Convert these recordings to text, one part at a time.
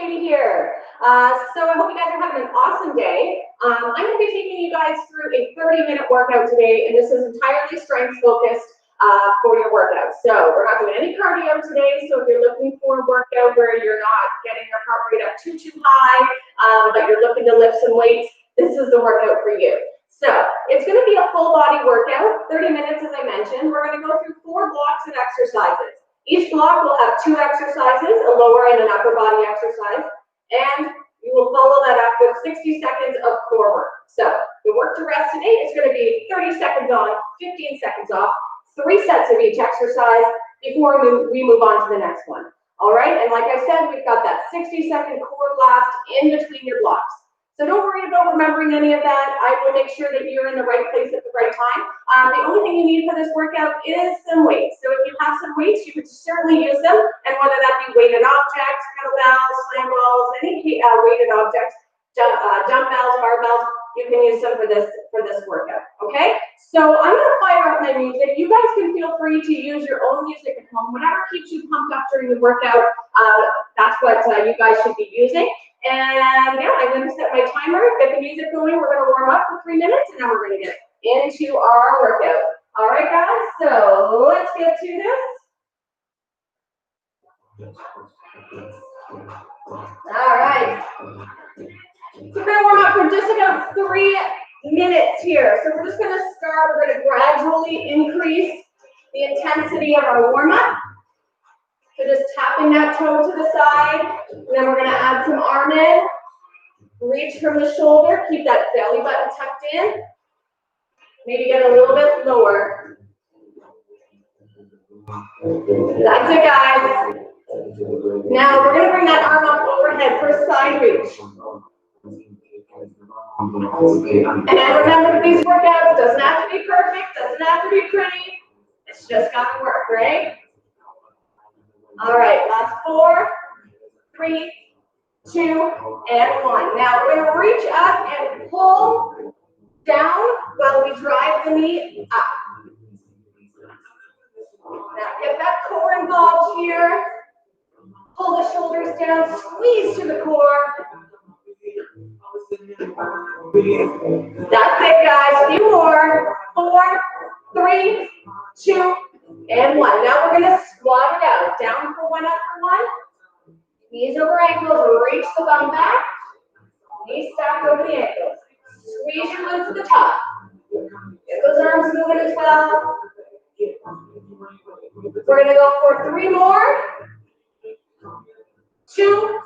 Katie here. So I hope you guys are having an awesome day. I'm going to be taking you guys through a 30-minute workout today, and this is entirely strength focused for your workout. So we're not doing any cardio today, so if you're looking for a workout where you're not getting your heart rate up too high, but you're looking to lift some weights, this is the workout for you. So it's going to be a full body workout, 30 minutes as I mentioned. We're going to go through 4 blocks of exercises. Each block will have 2 exercises, a lower and an upper body exercise, and you will follow that up with 60 seconds of core work. So the work to rest today is going to be 30 seconds on, 15 seconds off, 3 sets of each exercise before we move on to the next one. All right, and like I said, we've got that 60-second core blast in between your blocks. So don't worry about remembering any of that. I will make sure that you're in the right place at the right time. The only thing you need for this workout is some weights. So if you have some weights, you could certainly use them. And whether that be weighted objects, kettlebells, slam balls, any weighted objects, dumbbells, barbells, you can use them for this workout. Okay? So I'm going to fire up my music. You guys can feel free to use your own music at home. Whatever keeps you pumped up during the workout, that's what you guys should be using. And yeah, I'm going to set my timer, get the music going. We're going to warm up for 3 minutes, and then we're going to get into our workout. All right, guys, so let's get to this. All right. So we're going to warm up for just about 3 minutes here. So we're just going to start. We're going to gradually increase the intensity of our warm-up. So just tapping that toe to the side, and then we're going to add some arm in. Reach from the shoulder, keep that belly button tucked in. Maybe get a little bit lower. That's it, guys. Now we're going to bring that arm up overhead for a side reach. And remember, these workouts doesn't have to be perfect, doesn't have to be pretty. It's just got to work, right? All right, last 4, 3, 2, and 1. Now we're going to reach up and pull down while we drive the knee up. Now get that core involved here. Pull the shoulders down, squeeze to the core. That's it, guys. A few more. 4, 3, 2, and 1. Now we're going to squat it out. Down for 1, up for 1. Knees over ankles. Reach the bum back. Knees stacked over the ankles. Squeeze your glutes to the top. Get those arms moving as well. We're going to go for 3 more. 2,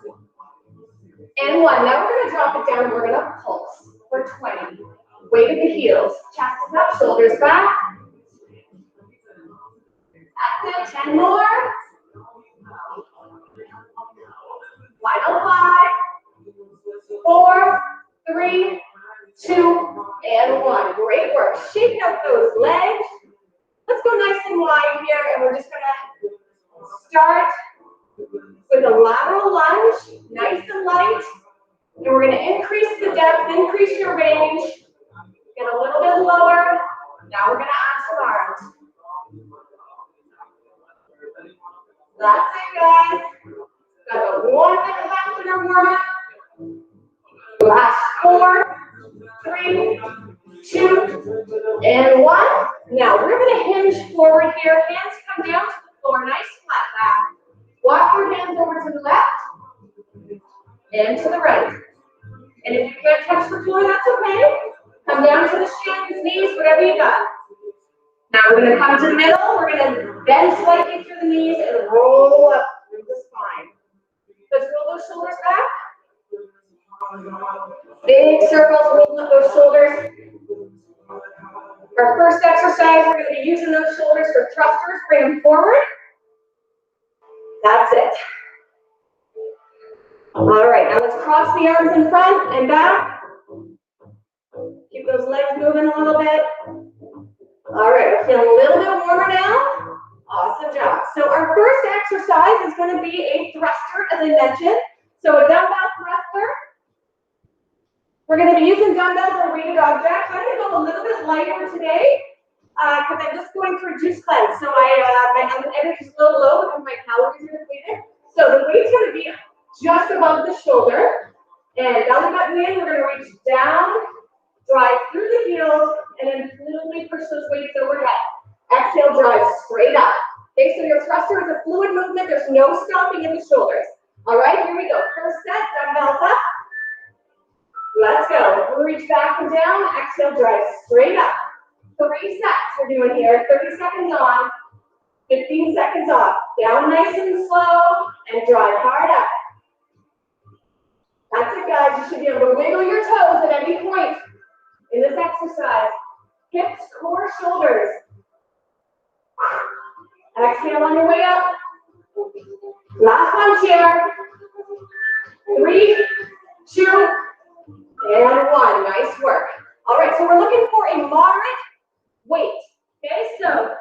and 1. Now we're going to drop it down. We're going to pulse for 20. Weight at the heels. Chest is up, shoulders back. That's it. 10 more. Final 5, 4, 3, 2, and 1. Great work. Shake out those legs. Let's go nice and wide here, and we're just going to start with a lateral lunge, nice and light. And we're going to increase the depth, increase your range. Get a little bit lower. Now we're going to add some arms. That's it, guys. Got a 1 minute left in our warm-up. Last 4, 3, 2, and 1. Now we're going to hinge forward here. Hands come down to the floor, nice flat back. Walk your hands over to the left and to the right. And if you can't touch the floor, that's okay. Come down to the shins, knees, whatever you got. Now we're going to come to the middle. We're going to bend slightly through the knees and roll up through the spine. Let's roll those shoulders back. Big circles, rolling up those shoulders. Our first exercise, we're going to be using those shoulders for thrusters. Bring them forward. That's it. All right, now let's cross the arms in front and back. Keep those legs moving a little bit. All right, we're feeling a little bit warmer now. Awesome job. So our first exercise is going to be a thruster, as I mentioned. So a dumbbell thruster. We're going to be using dumbbells or weighted objects. I'm going to go a little bit lighter today because I'm just going for a juice cleanse. So my energy is a little low because my calories are depleted. So the weight's going to be just above the shoulder. And belly button in, we're gonna reach down, drive through the heels, and then fluidly push those weights overhead. Exhale, drive straight up. Okay, so your thruster is a fluid movement. There's no stopping in the shoulders. All right, here we go. First set, dumbbells up. Let's go. We'll reach back and down. Exhale, drive straight up. 3 sets we're doing here. 30 seconds on, 15 seconds off. Down nice and slow, and drive hard up. That's it, guys. You should be able to wiggle your toes at any point in this exercise. Hips, core, shoulders. Exhale on your way up. Last one here. 3, 2, and 1. Nice work. All right, so we're looking for a moderate weight. Okay, so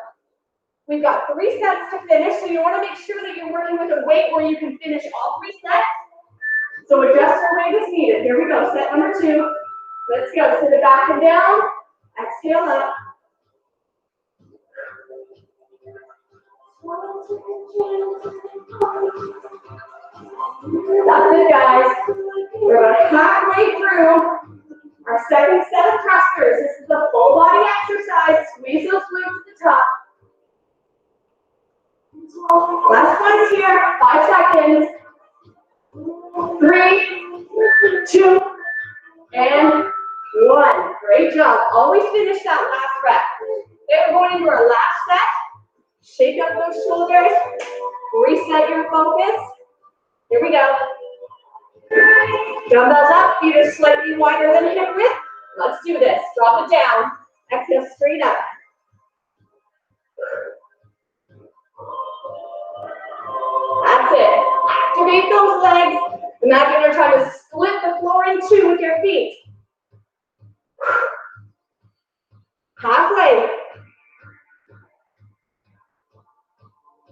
we've got 3 sets to finish, so you want to make sure that you're working with a weight where you can finish all 3 sets. So adjust your weight as needed. Here we go, set number 2. Let's go, sit it back and down. Exhale up. That's it, guys. We're about halfway through our second set of thrusters. This is the full body exercise. Squeeze those glutes at the top. Last one's here. 5 seconds. 3, 2, and 1. Great job. Always finish that last rep. Okay, we're going into our last set. Shake up those shoulders. Reset your focus. Here we go. Dumbbells up. Feet are slightly wider than hip width. Let's do this. Drop it down. Exhale straight up. That's it. Activate those legs. Imagine you're trying to split the floor in 2 with your feet. Halfway.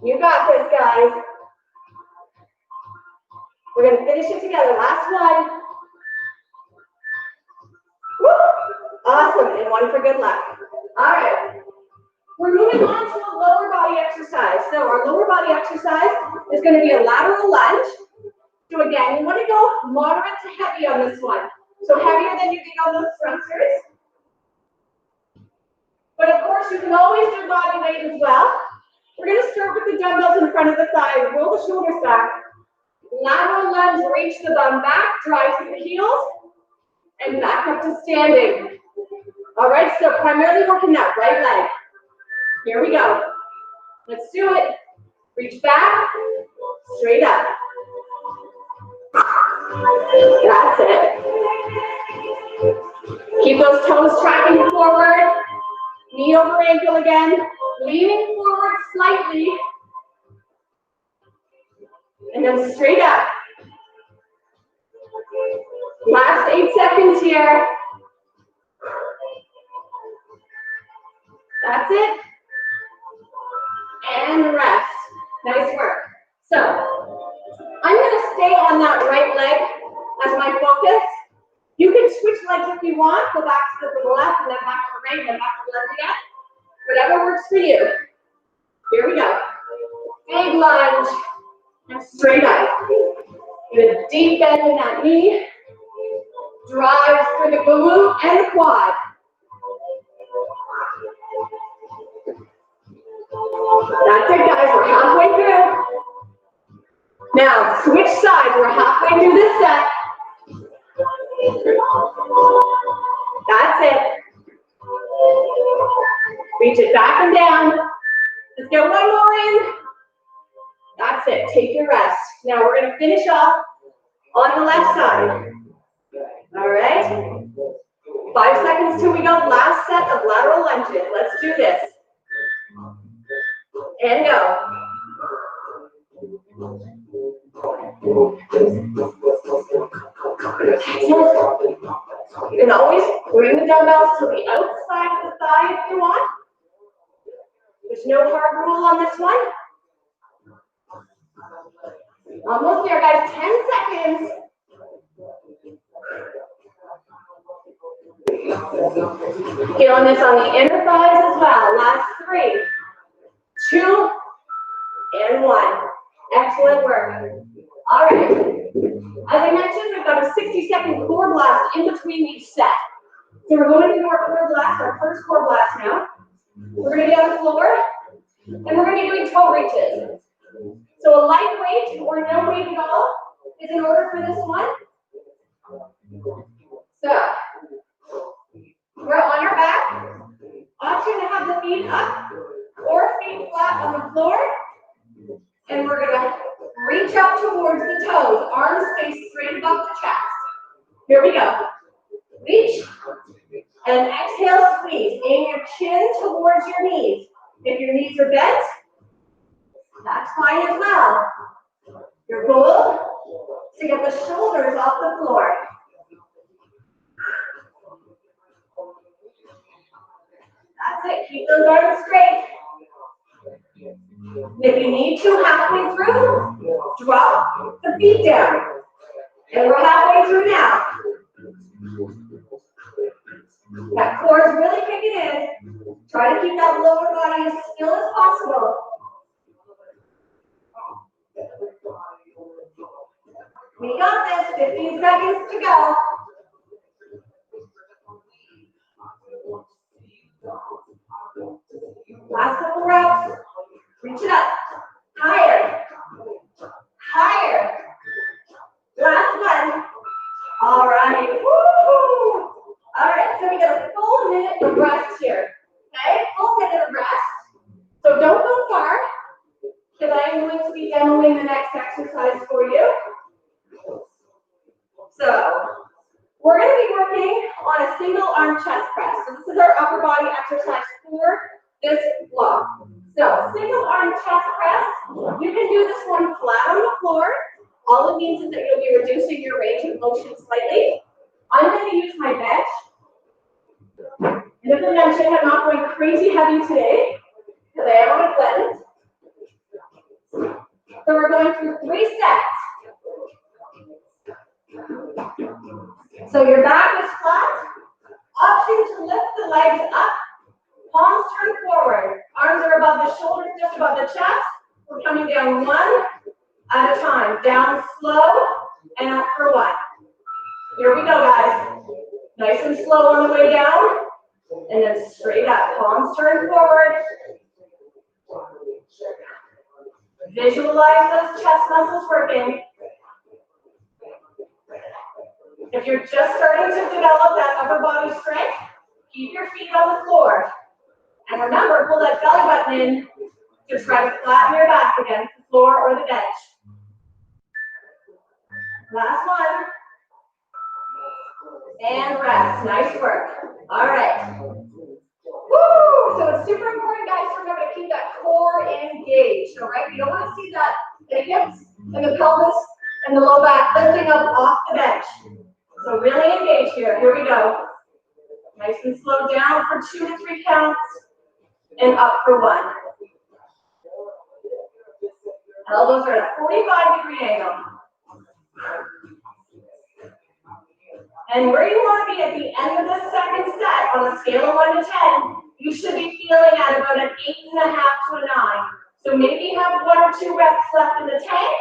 You got this, guys. We're going to finish it together. Last one. Woo! Awesome. And 1 for good luck. All right. We're moving on to a lower body exercise. So our lower body exercise is going to be a lateral lunge. So again, you want to go moderate to heavy on this one. So heavier than you did on those thrusters. But of course, you can always do body weight as well. We're going to start with the dumbbells in front of the thighs. Roll the shoulders back. Lateral lunge, reach the bum back, drive through the heels, and back up to standing. All right, so primarily working that right leg. Here we go. Let's do it. Reach back, straight up. That's it. Keep those toes tracking forward. Knee over ankle again. Leaning forward slightly. And then straight up. Last 8 seconds here. That's it. And rest. Nice work. So, I'm going to stay on that right leg as my focus. You can switch legs if you want. Go back to the left, and then back to the right, and then back to the left again. Whatever works for you. Here we go. Big lunge. And straight up. Get a deep bend in that knee. Drive through the glute and the quad. That's it, guys. We're halfway through. Now, switch sides. We're halfway through this set. That's it. Reach it back and down. Let's get 1 more in. That's it. Take your rest. Now, we're going to finish off on the left side. All right. 5 seconds till we go. Last set of lateral lunges. Let's do this. And go. You can always bring the dumbbells to the outside of the thigh if you want. There's no hard rule on this one. Almost there, guys. 10 seconds. Feeling this on the inner thighs as well. Last 3, 2, and 1. Excellent work. All right. As I mentioned, we've got a 60-second core blast in between each set. So we're going to do our core blast, our first core blast now. We're going to be on the floor, and we're going to be doing toe reaches. So a light weight or no weight at all is in order for this one. So we're on your back. Option to have the feet up or feet flat on the floor. And we're going to reach up towards the toes, arms face straight above the chest. Here we go. Reach. And exhale, squeeze. Aim your chin towards your knees. If your knees are bent, that's fine as well. Your goal is to get the shoulders off the floor. That's it. Keep those arms straight. If you need to, halfway through, drop the feet down. And we're halfway through now. That core is really kicking in. Try to keep that lower body as still as possible. We got this. 15 seconds to go. Last couple reps. Reach it up. Higher. Higher. Last one. All right. Woo! All right, so we got a full minute of rest here. Okay, full minute of rest. So don't go far, because I am going to be demoing the next exercise for you. So we're going to be working on a single arm chest press. So this is our upper body exercise for this block. So single arm chest press, you can do this one flat on the floor. All it means is that you'll be reducing your range of motion slightly. I'm going to use my bench. And as I mentioned, I'm not going crazy heavy today because I am on a cleanse. So we're going through 3 sets. So your back is flat. Option to lift the legs up. Palms turn forward. Arms are above the shoulders, just above the chest. We're coming down one at a time. Down slow and up for one. Here we go, guys. Nice and slow on the way down. And then straight up. Palms turn forward. Visualize those chest muscles working. If you're just starting to develop that upper body strength, keep your feet on the floor. And remember, pull that belly button in to try to flatten your back against the floor or the bench. Last one. And rest. Nice work. All right. Woo! So it's super important, guys, to remember to keep that core engaged. All right? You don't want to see that the hips and the pelvis and the low back lifting up off the bench. So really engage here. Here we go. Nice and slow down for 2 to 3 counts and up for 1. Elbows are at a 45-degree angle. And where you want to be at the end of the second set on a scale of 1 to 10, you should be feeling at about an 8.5 to a 9. So maybe you have 1 or 2 reps left in the tank.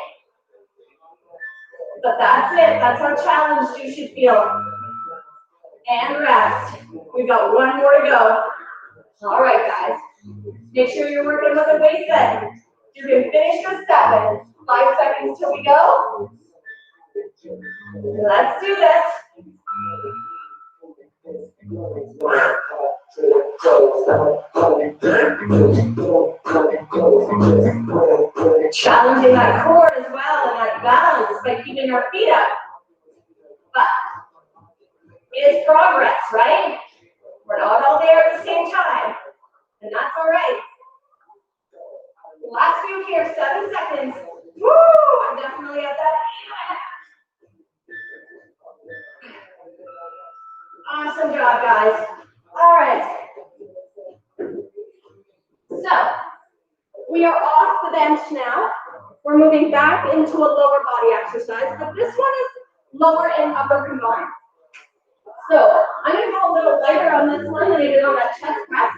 But that's it. That's how challenged you should feel. And rest. We've got 1 more to go. All right, guys. Make sure you're working with a waist set. You can finish with 7. 5 seconds till we go. Let's do this. Challenging that core as well and that balance by keeping our feet up. But it is progress, right? We're not all there at the same time. And that's all right. Last few here, 7 seconds. Woo! I'm definitely at that 8.5. Awesome job, guys. All right. So, we are off the bench now. We're moving back into a lower body exercise, but this one is lower and upper combined. So, I'm going to go a little lighter on this one than I did on that chest press.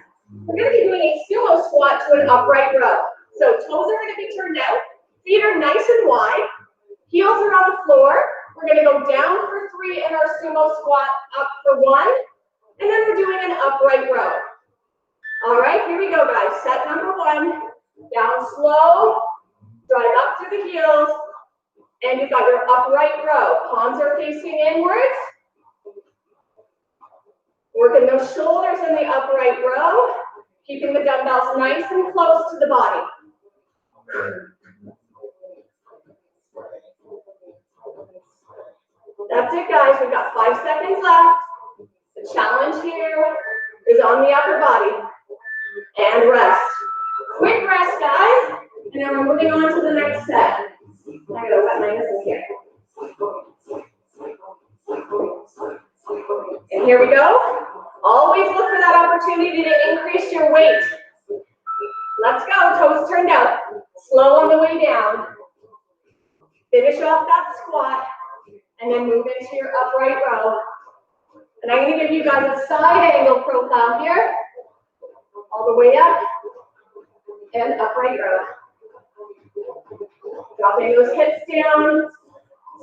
We're going to be doing a sumo squat to an upright row. So, toes are going to be turned out. Feet are nice and wide. Heels are on the floor. We're gonna go down for 3 in our sumo squat, up for 1, and then we're doing an upright row. All right, here we go, guys. Set number 1, down slow, drive up through the heels, and you've got your upright row. Palms are facing inwards. Working those shoulders in the upright row, keeping the dumbbells nice and close to the body. That's it, guys. We've got 5 seconds left. The challenge here is on the upper body. And rest. Quick rest, guys. And then we're moving on to the next set. I gotta wet my nose here. And here we go. Always look for that opportunity to increase your weight. Let's go. Toes turned out. Slow on the way down. Finish off that squat. And then move into your upright row. And I'm going to give you guys a side angle profile here. All the way up. And upright row. Dropping those hips down.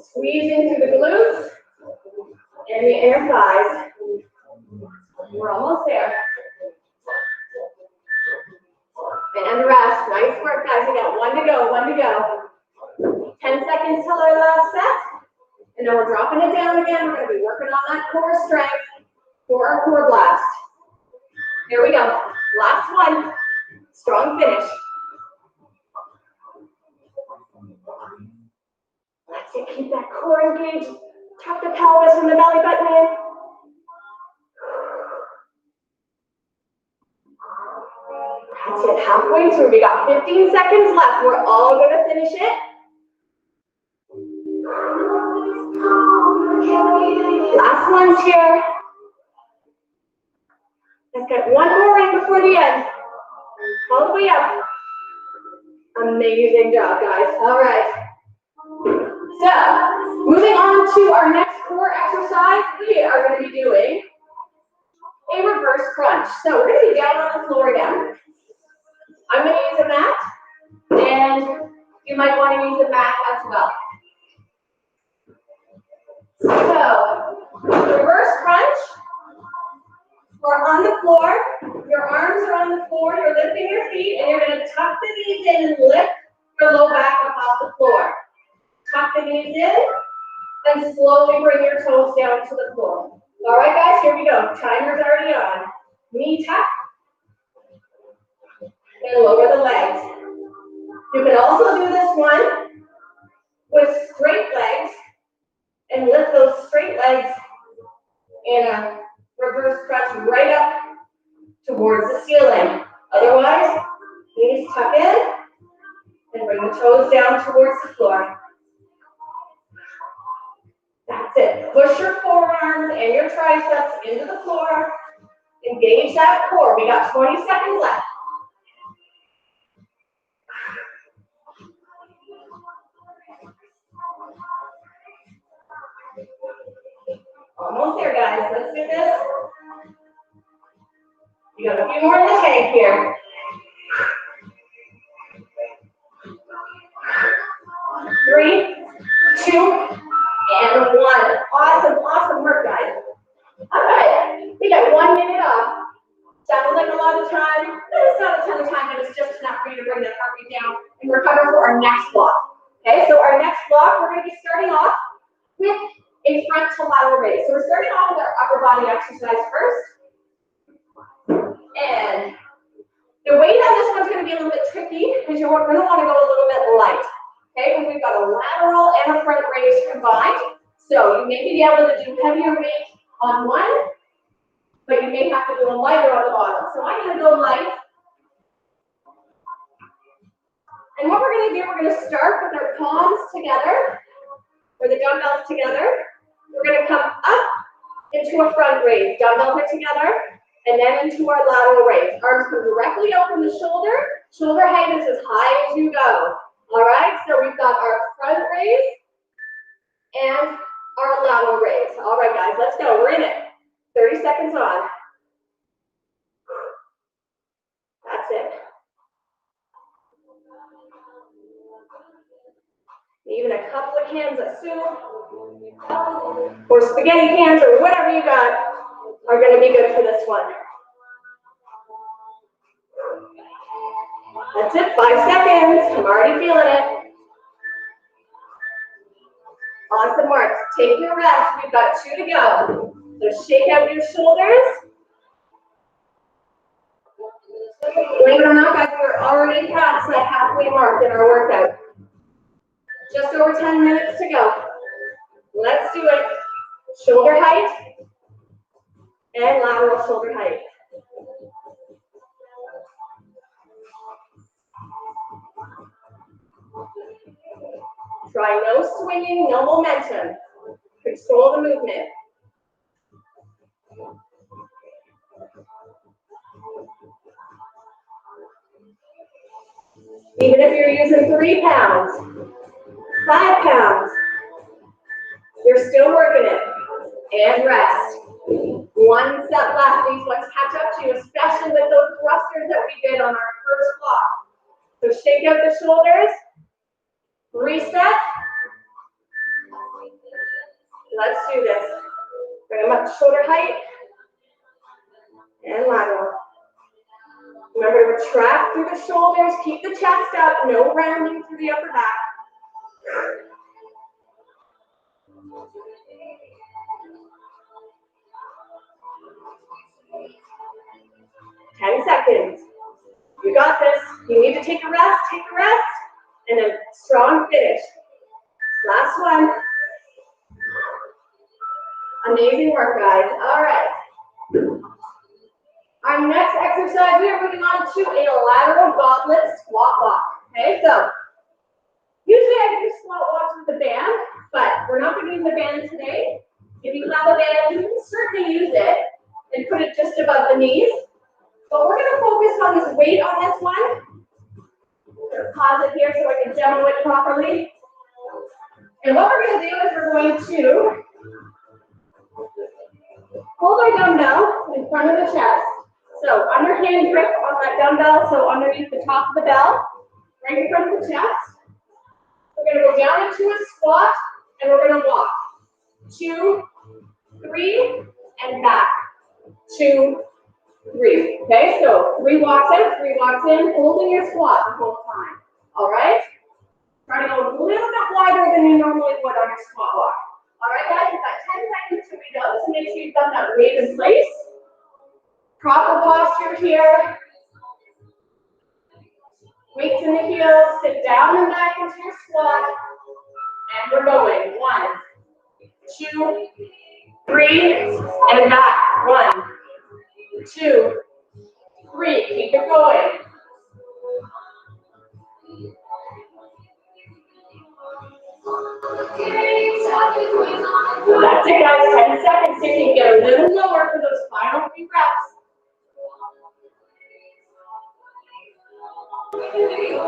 Squeezing through the glutes. And the inner thighs. We're almost there. And rest. Nice work, guys. We got 1 to go, 1 to go. 10 seconds till our last set. And then we're dropping it down again. We're going to be working on that core strength for our core blast. Here we go. Last one. Strong finish. That's it. Keep that core engaged. Tuck the pelvis from the belly button in. That's it. Halfway through. We got 15 seconds left. We're all going to finish it. Last one's here. Let's get 1 more in before the end. All the way up. Amazing job, guys. All right. So, moving on to our next core exercise, we are going to be doing a reverse crunch. So, we're going to be down on the floor again. I'm going to use a mat, and you might want to use a mat as well. So, reverse crunch. We're on the floor. Your arms are on the floor. You're lifting your feet, and you're going to tuck the knees in and lift your low back up off the floor. Tuck the knees in, and slowly bring your toes down to the floor. All right, guys, here we go. Timer's already on. Knee tuck, and lower the legs. You can also do this one with straight legs, and lift those straight legs in a reverse crunch right up towards the ceiling. Otherwise, knees tuck in and bring the toes down towards the floor. That's it. Push your forearms and your triceps into the floor. Engage that core. We got 20 seconds left. Almost there, guys. Let's do this. You got a few more in the tank here. 3, 2, and 1. Awesome, awesome work, guys. All right, we got 1 minute off. Sounds like a lot of time. It's not a ton of time, but it's just enough for you to bring that heart rate down and recover for our next block. Okay, so our next block, we're going to be starting off with a front to lateral raise. So we're starting off with our upper body exercise first. And the weight on this one's going to be a little bit tricky because you're going to want to go a little bit light. Okay, because we've got a lateral and a front raise combined. So you may be able to do heavier weight on one, but you may have to do a lighter on the bottom. So I'm going to go light. And what we're going to do, we're going to start with our palms together, or the dumbbells together. We're going to come up into a front raise. Dumbbells are together, and then into our lateral raise. Arms come directly up from the shoulder. Shoulder height is as high as you go. All right, so we've got our front raise and our lateral raise. All right, guys, let's go. We're in it. 30 seconds on. That's it. Even a couple of cans of soup or spaghetti cans or whatever you got are going to be good for this one. That's it, 5 seconds. I'm already feeling it. Awesome work. Take your rest. We've got 2 to go. So shake out your shoulders. Believe it or not, guys, we're already past that halfway mark in our workout. Just over 10 minutes to go. Let's do it. Shoulder height and lateral shoulder height. Try no swinging, no momentum. Control the movement. Even if you're using 3 pounds, 5 pounds, you're still working it. And rest. 1 set left. These ones catch up to you, especially with those thrusters that we did on our first block. So shake out the shoulders. Reset. Let's do this. Bring them up to shoulder height. And lateral. Remember to retract through the shoulders. Keep the chest up. No rounding through the upper back. 10 seconds. You got this. You need to take a rest, and a strong finish. Last one. Amazing work, guys. All right. Our next exercise, we are moving on to a lateral goblet squat walk. Okay, so usually I do squat walks with the band, but we're not going to use the band today. If you have a band, you can certainly use it and put it just above the knees. But we're going to focus on this weight on this one. I'm going to pause it here so I can demo it properly. And what we're going to do is we're going to hold our dumbbell in front of the chest. So underhand grip on that dumbbell, so underneath the top of the bell, right in front of the chest. We're going to go down into a squat, and we're going to walk. 2, 3, and back. 2, 3. Okay, so 3 walks out, 3 walks in, holding your squat the whole time. All right? Try to go a little bit wider than you normally would on your squat walk. All right, guys, we've got 10 seconds till we go, so make sure you've got that weight in place. Proper posture here. Weights in the heels, sit down and back into your squat. And we're going. 1, 2, 3, and back. 1, 2, 3. Keep it going. That's it, guys. 10 seconds. See if you can get a little lower for those final 3 reps.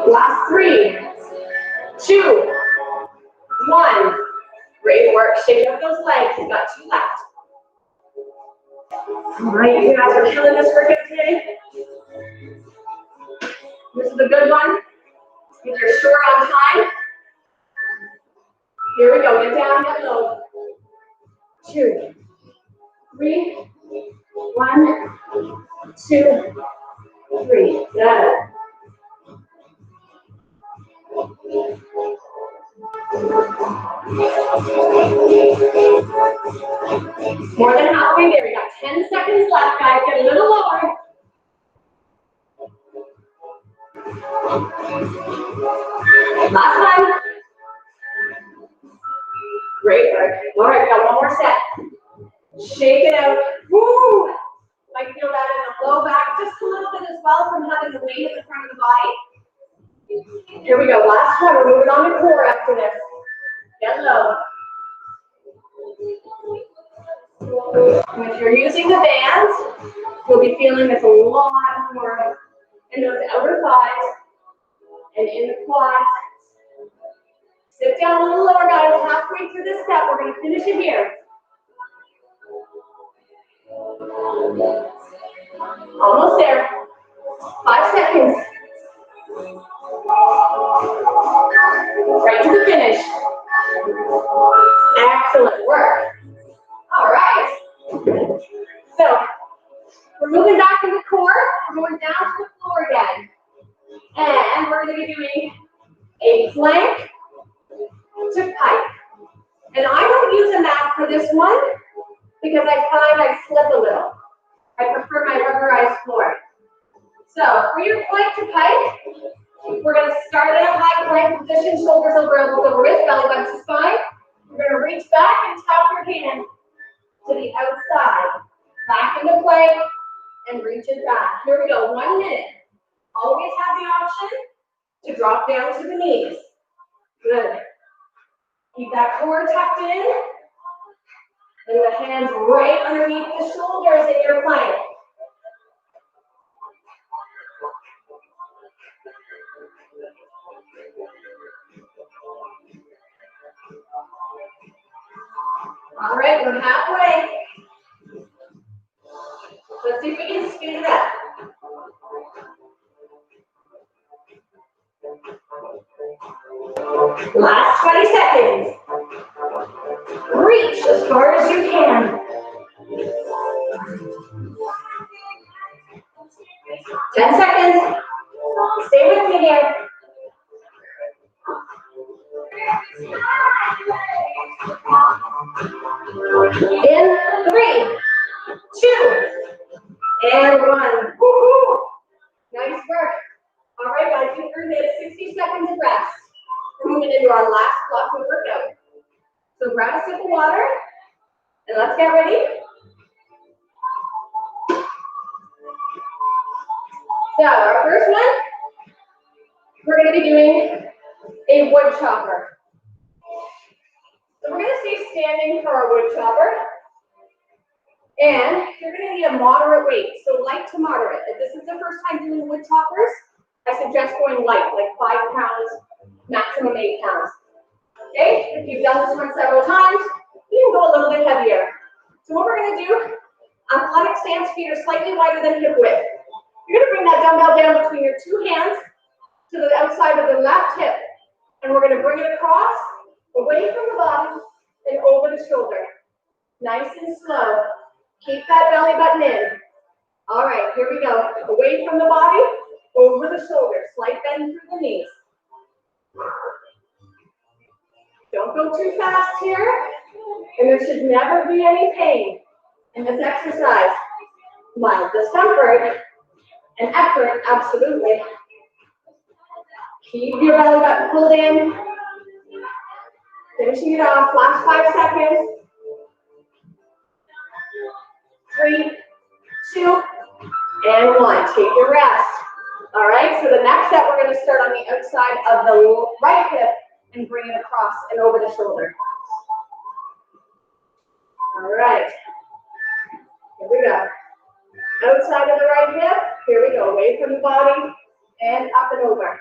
Last 3, 2, 1. Great work. Shake up those legs. You've got 2 left. All right, you guys are killing this workout today. This is a good one. If you're short on time. Here we go. Get down, get low. 2, 3, 1, 2, 3. Good. More than halfway there. We got 10 seconds left, guys. Get a little lower. Last time. Great work. All right, we got one more set. Shake it out. Woo! Might feel that in the low back just a little bit as well from having the weight at the front of the body. Here we go. Last one. We're moving on to core after this. Get low. If you're using the bands, you'll be feeling this a lot more in those outer thighs and in the quads. Sit down a little lower, guys. Halfway through this step, we're going to finish it here. Almost there. 5 seconds. Right to the finish. Excellent work. All right. So we're moving back to the core. We're going down to the floor again. And we're going to be doing a plank to pike. And I don't use a mat for this one because I find I slip a little. I prefer my rubberized floor. So for your plank to pike, we're going to start in a high plank position, shoulders over elbows over wrist, belly button to spine. You're going to reach back and tap your hand to the outside. Back into plank and reach it back. Here we go, 1 minute. Always have the option to drop down to the knees. Good. Keep that core tucked in. And the hands right underneath the shoulders in your plank. All right, we're halfway. Let's see if we can speed it up. Last 20 seconds. Reach as far as you can. 10 seconds. Stay with me here. In 3, 2, and 1. Woo-hoo. Nice work. All right, guys, you earned it 60 seconds of rest. We're moving into our last block of workout. So grab a sip of water, and let's get ready. So our first one, we're going to be doing a wood chopper. So we're going to stay standing for our wood chopper. And you're going to need a moderate weight, so light to moderate. If this is the first time doing wood choppers, I suggest going light, like 5 pounds, maximum 8 pounds. Okay, if you've done this one several times, you can go a little bit heavier. So what we're going to do, athletic stance, feet are slightly wider than hip width. You're going to bring that dumbbell down between your 2 hands to the outside of the left hip. And we're going to bring it across, away from the bottom, and over the shoulder. Nice and slow. Keep that belly button in. All right, here we go. Away from the body, over the shoulder. Slight bend through the knees. Don't go too fast here. And there should never be any pain in this exercise. Mild discomfort and effort, absolutely. Keep your belly button pulled in. Finishing it off, last 5 seconds. 3, 2, and 1. Take your rest. All right, so the next set, we're going to start on the outside of the right hip and bring it across and over the shoulder. All right, here we go. Outside of the right hip, here we go. Away from the body and up and over.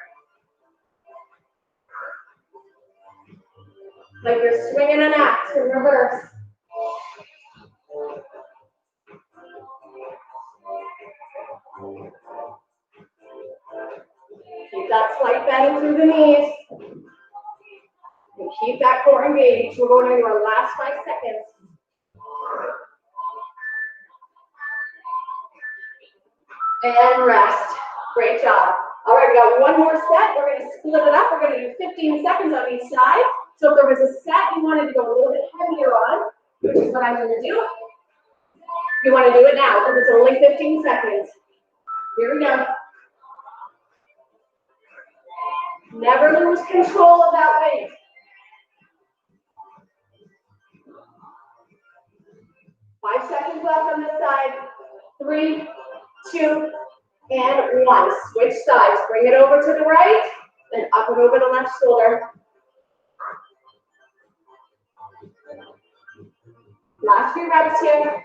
Like you're swinging an axe in reverse. Keep that slight bend through the knees. And keep that core engaged. We're going into our last 5 seconds. And rest. Great job. All right, we got one more set. We're going to split it up. We're going to do 15 seconds on each side. So if there was a set you wanted to go a little bit heavier on, which is what I'm going to do, you want to do it now because it's only 15 seconds. Here we go. Never lose control of that weight. Five seconds left on this side. 3, 2, and 1. Switch sides. Bring it over to the right, then up and over the left shoulder. Last few reps here.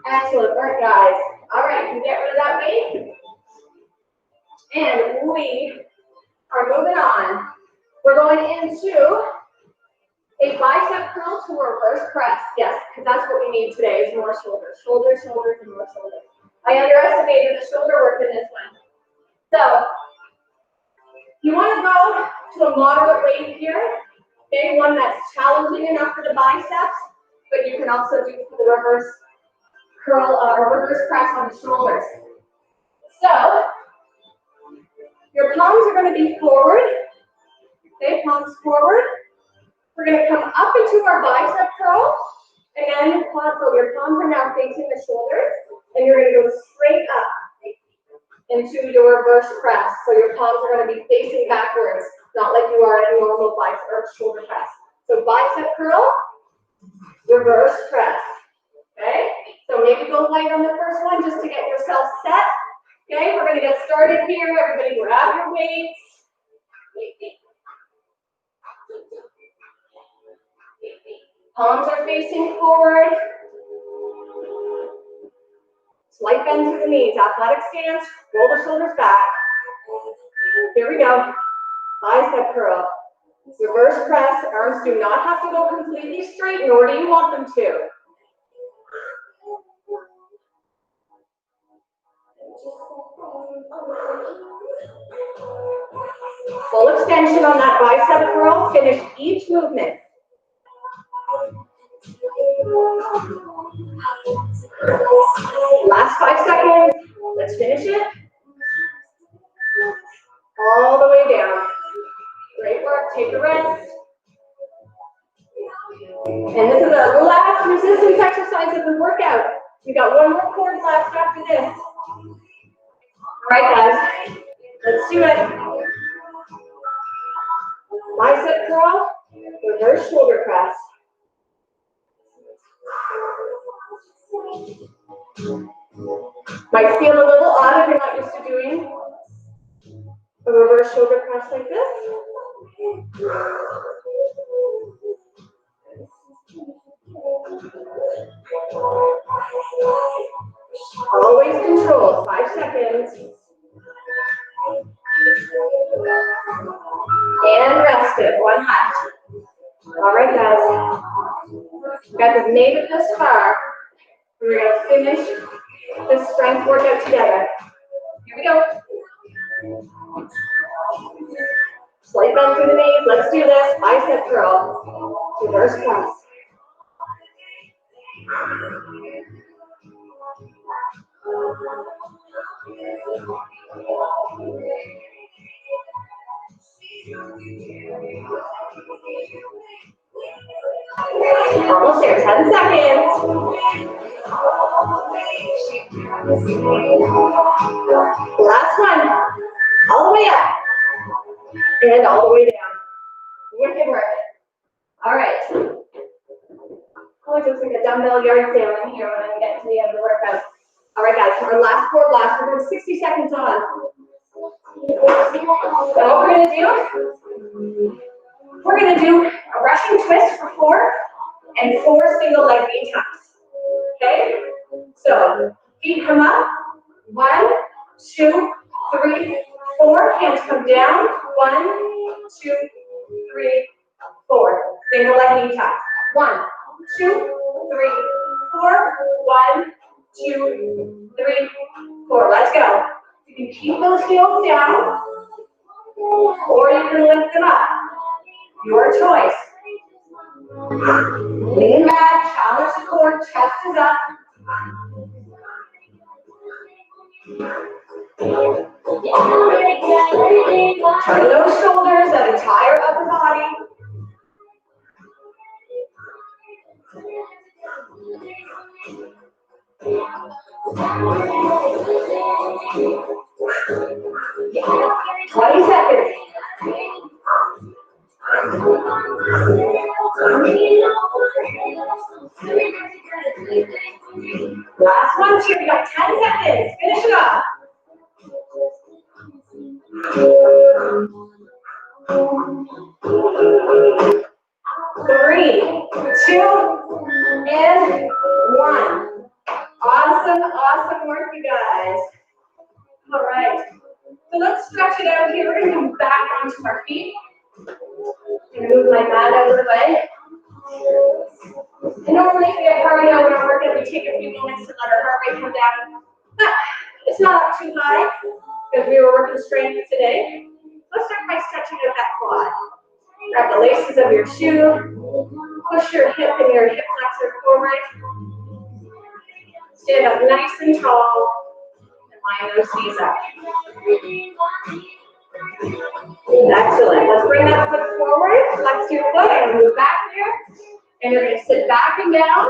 Excellent work, guys. All right, you can get rid of that weight. And we are moving on. We're going into a bicep curl to reverse press. Yes, because that's what we need today is more shoulders. Shoulders, shoulders, and more shoulders. I underestimated the shoulder work in this one. So, you want to go to a moderate weight here. Okay, one that's challenging enough for the biceps, but you can also do the reverse curl or reverse press on the shoulders. So, your palms are going to be forward. Okay, palms forward. We're going to come up into our bicep curl, and then so your palms are now facing the shoulders, and you're going to go straight up into your reverse press. So your palms are going to be facing backwards, not like you are in a normal bicep or shoulder press. So bicep curl, reverse press. Okay? So maybe go light on the first one just to get yourself set. Okay, we're going to get started here. Everybody grab your weights. Palms are facing forward. Slight bend to the knees, athletic stance, roll the shoulders back. Here we go. Bicep curl. Reverse press, arms do not have to go completely straight, nor do you want them to. Full extension on that bicep curl, finish each movement. Last 5 seconds, let's finish it. All the way down. Great work, take a rest. And this is our last resistance exercise of the workout. We got one more cord left after this. All right, guys, let's do it. Bicep curl, reverse shoulder press. Might feel a little odd if you're not used to doing a reverse shoulder press like this. Always control, 5 seconds. And rest it, one left. All right, guys. You guys have made it this far. We're going to finish this strength workout together. Here we go. Slight bend through the knees. Let's do this. Bicep curl. Reverse press. Almost there. 10 seconds. Last one. All the way up. And all the way down. Wicked work. All right. Oh, it looks like a dumbbell yard sale in here when I get to the end of the workout. All right, guys. Our last core blast. We're doing 60 seconds on. So what we're going to do, we're going to do a Russian twist for 4 and 4 single leg knee taps. Okay? So feet come up. 1, 2, 3, 4. Hands come down. 1, 2, 3, 4. Single leg knee tap. 1, 2, 3, 4. 1, 2, 3, 4. Let's go. You can keep those heels down, or you can lift them up. Your choice. Lean back, challenge the core, chest is up. Turn those shoulders, that entire upper body. Twenty seconds. Last one, here. We got 10 seconds. Finish it up. 3, 2, and 1. Awesome, awesome work, you guys. All right. So let's stretch it out here. We're going to move back onto our feet. I'm going to move my mat out of the way. And normally if we have cardio in our workout, we take a few moments to let our heart rate come down. But it's not up too high because we were working strength today. Let's start by stretching out that quad. Grab the laces of your shoe. Push your hip and your hip flexor forward. Stand up nice and tall. And line those knees up. Excellent. Let's bring that foot forward. Flex your foot and move back here. And you're going to sit back and down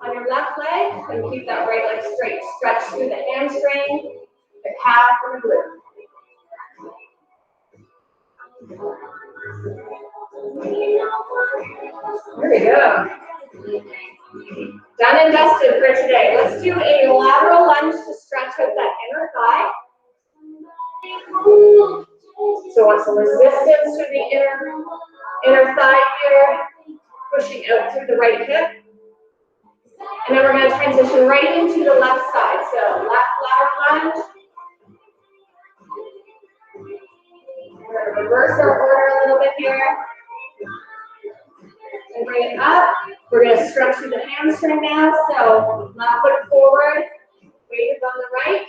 on your left leg and keep that right leg straight. Stretch through the hamstring, the calf, and the glute. There we go. Done and dusted for today. Let's do a lateral lunge to stretch out that inner thigh. So want some resistance to the inner thigh here, pushing out through the right hip. And then we're going to transition right into the left side. So left lateral lunge. We're going to reverse our order a little bit here. And bring it up. We're going to stretch through the hamstring now. So left foot forward, weight is on the right.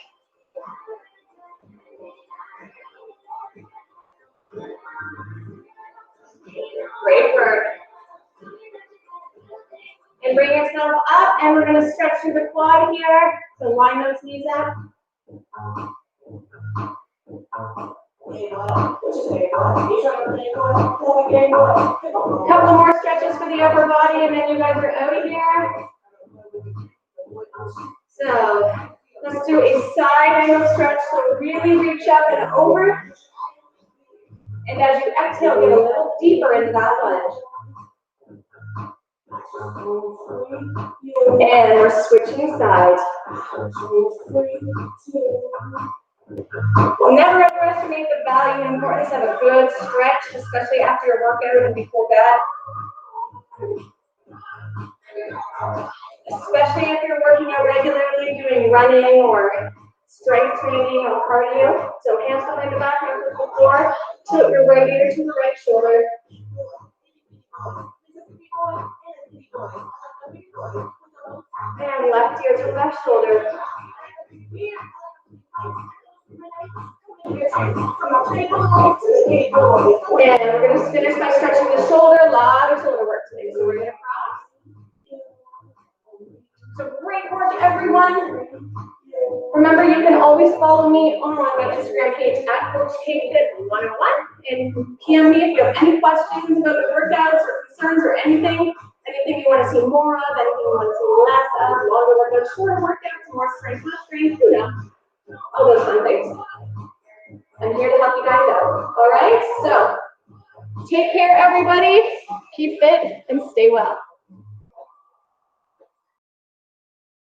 Great work. And bring yourself up, and we're going to stretch through the quad here. So line those knees up. Couple more stretches for the upper body, and then you guys are out of here. So let's do a side angle stretch. So really reach up and over. And as you exhale, get a little deeper into that lunge. And we're switching sides. Never underestimate the value and importance of a good stretch, especially after your workout and before bed. Especially if you're working out regularly, doing running or strength training or cardio. So hands behind the back, hands on the floor. Tilt your right ear to the right shoulder. And left ear to left shoulder. And we're going to finish by stretching the shoulder. A lot of shoulder work today. So we're going to cross. So great work, everyone. Remember, you can always follow me on my Instagram page at Coach KFIT 101 and PM me if you have any questions about the workouts or concerns or anything you want to see more of, anything you want to see less of, longer workouts, shorter workouts, more strength, less strength, you know, all those fun things. I'm here to help you guys out. All right, so take care, everybody. Keep fit and stay well.